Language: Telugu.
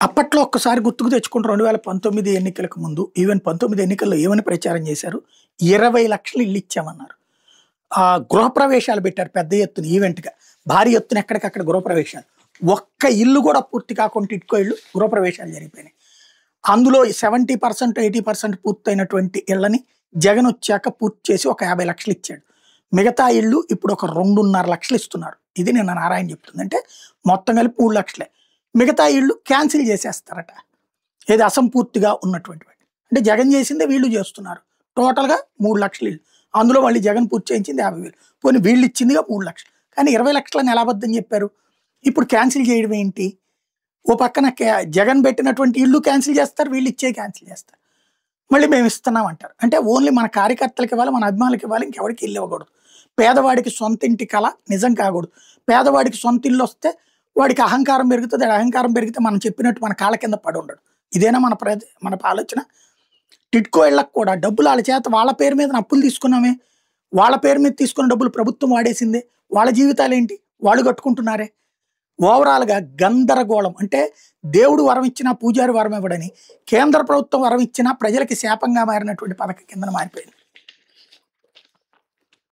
అప్పట్లో ఒక్కసారి గుర్తుకు తెచ్చుకుంటే 2019 ఎన్నికలకు ముందు, ఈవెన్ 19 ఎన్నికల్లో ఏమని ప్రచారం చేశారు? 20,00,000 ఇల్లు ఇచ్చామన్నారు. గృహప్రవేశాలు పెట్టారు పెద్ద ఎత్తున ఈవెంట్‌గా. భారీ ఎత్తున ఎక్కడికక్కడ గృహప్రవేశాలు. ఒక్క ఇల్లు కూడా పూర్తి కాకుండా టిడ్కో ఇల్లు గృహప్రవేశాలు జరిగిపోయినాయి. అందులో 70%, 80% పూర్తయినటువంటి ఇళ్ళని జగన్ వచ్చాక పూర్తి చేసి ఒక 50,00,000 ఇచ్చాడు. మిగతా ఇళ్ళు ఇప్పుడు ఒక 2,50,000 ఇస్తున్నారు. ఇది నిన్న నారాయణ చెప్తుంది. అంటే మొత్తం కలిపి 3,00,000. మిగతా ఇళ్ళు క్యాన్సిల్ చేసేస్తారట. ఏది అసంపూర్తిగా ఉన్నటువంటివి. అంటే జగన్ చేసిందే వీళ్ళు చేస్తున్నారు. టోటల్‌గా 3,00,000 ఇళ్ళు. అందులో మళ్ళీ జగన్ పూర్తి చేయించింది 50,000. పోనీ వీళ్ళు ఇచ్చిందిగా 3,00,000. కానీ 20,00,000 ఎలా అబద్ధం చెప్పారు? ఇప్పుడు క్యాన్సిల్ చేయడం ఏంటి? ఓ పక్కన జగన్ పెట్టినటువంటి ఇల్లు క్యాన్సిల్ చేస్తారు, వీళ్ళు ఇచ్చే క్యాన్సిల్ చేస్తారు. మళ్ళీ మేము ఇస్తున్నాం అంటారు. అంటే ఓన్లీ మన కార్యకర్తలకు ఇవ్వాలి, మన అభిమానులకు ఇవ్వాలి, ఇంకెవరికి ఇల్లు ఇవ్వకూడదు. పేదవాడికి సొంత ఇంటి కల నిజం కాకూడదు. పేదవాడికి సొంత ఇల్లు వస్తే వాడికి అహంకారం పెరుగుతుంది. అహంకారం పెరిగితే మనం చెప్పినట్టు మన కాళ్ళ కింద పడి ఉండడు. ఇదేనా మన ఆలోచన? టిడ్కో ఇళ్ళకు కూడా డబ్బులు వాళ్ళ చేత వాళ్ళ పేరు మీద అప్పులు తీసుకున్నామే. వాళ్ళ పేరు మీద తీసుకున్న డబ్బులు ప్రభుత్వం వాడేసిందే. వాళ్ళ జీవితాలు ఏంటి? వాళ్ళు కట్టుకుంటున్నారే. ఓవరాల్‌గా గందరగోళం. అంటే దేవుడు వరం ఇచ్చినా పూజారి వరం ఇవ్వడని, కేంద్ర ప్రభుత్వం వరం ఇచ్చినా ప్రజలకి శాపంగా మారినటువంటి పథకం కిందన మారిపోయింది.